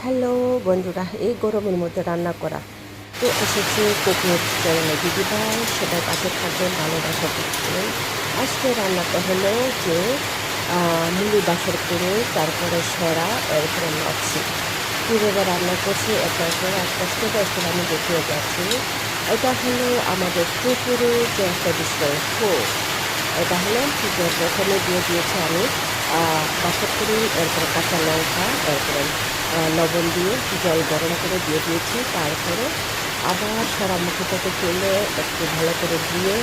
Hello বন্ধুরা, এই গরমের মধ্যে রান্না করা তো এসেছে কুকিং চ্যানেলে দিদিভাই, সেটার পাশে থাকবেন, ভালোবাসা করবেন। আজকে রান্নাটা হলো যে মুলি বাসর করে তারপরে সেরা এরপরে লাচ্ছি কীভাবে রান্না করছি একটা করে একটা স্টেপ বাই স্টেপ আমি দেখিয়ে যাচ্ছি। এটা হলো আমাদের পুকুরে যে ট্র্যাডিশনাল ফুড। এটা হলো যে প্রথমে দিয়ে দিয়েছি আমি বাসর করি, এরপরে কাঁচা লঙ্কা, এরপরে লবণ দিয়ে জল গরম করে দিয়ে দিয়েছি। তারপরে আবার সারা মুখোটাকে তুলে একটু ভালো করে দিয়ে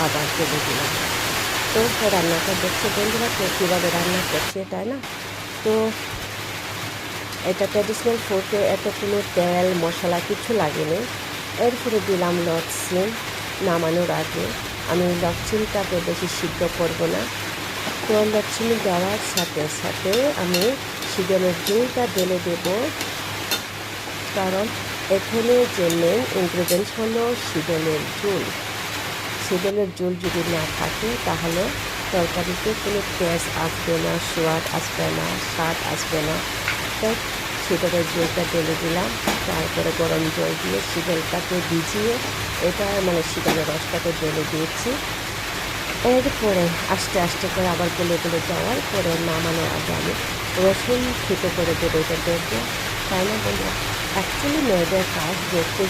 আবার তুলে দিলাম। তো রান্নাটা দেখছে বন্ধুরা তো কীভাবে রান্না করছে, তাই না? তো এটা ট্র্যাডিশনাল ফুডে এত কোনো তেল মশলা কিছু লাগেনি। এরপরে দিলাম লটসিম। নামানোর আগে আমি লটসিমটাকে বেশি সিদ্ধ করব না, তো লটসিম দেওয়ার সাথে সাথে আমি সিজনের ঝোলটা ঢেলে দেব। কারণ এখানে যে মেন ইনগ্রেডিয়েন্টস হলো সিজনের ঝোল। সিজনের ঝোল যদি না থাকে তাহলে তরকারিতে কোনো টেস্ট আসবে না, স্বাদ আসবে না, স্বাদ আসবে না। তাই সিজনের ঝোলটা ঢেলে দিলাম। তারপরে গরম জল দিয়ে সিজনটাকে ভিজিয়ে এটা সিজনের রসটাকে ঢেলে দিয়েছি। এরপরে আস্তে আস্তে করে আবার গলে গলে যাওয়ার পরে নামানোর আগে আমি রসুন থেতো করে দেবো, এটা দেখবো, তাই না বন্ধুরা? অ্যাকচুয়ালি মেয়েদের কাজ দেখতে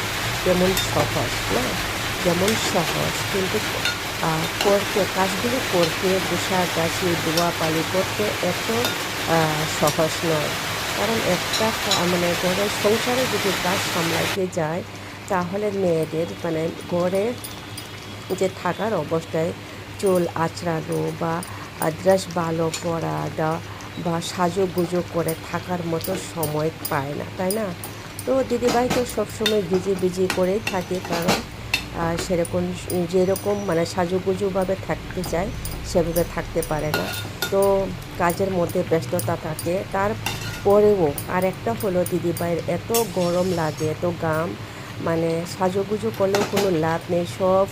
যেমন সহজ না, যেমন সহজ, কিন্তু করতে কাজগুলো করতে গাছি ধোয়া পালি করতে এত সহজ নয়। কারণ একটা ঘরের সংসারে যদি কাজ সামলাতে যায় তাহলে মেয়েদের ঘরে যে থাকার অবস্থায় চুল আঁচড়ানো বা ড্রেস ভালো পরা বা সাজুগুজু করে থাকার মতো সময় পায় না, তাই না? তো দিদিভাই তো সবসময় বিজি বিজি করেই থাকে, কারণ সেরকম যেরকম সাজুগুজুভাবে থাকতে চায় সেভাবে থাকতে পারে না। তো কাজের মধ্যে ব্যস্ততা থাকে। তারপরেও আরেকটা হলো দিদিভাইয়ের এত গরম লাগে, এত ঘাম, সাজুগুজু করলেও কোনো লাভ নেই, সব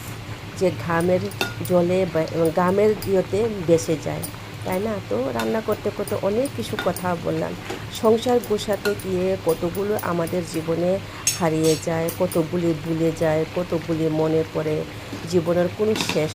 যে ঘামের জলে ঘামের ইয়েতে বেঁচে যায়, তাই না? তো রান্না করতে করতে অনেক কিছু কথা বললাম। সংসার গোছাতে গিয়ে কতগুলো আমাদের জীবনে হারিয়ে যায়, কতগুলি ভুলে যায়, কতগুলি মনে পড়ে, জীবনের কোনো শেষ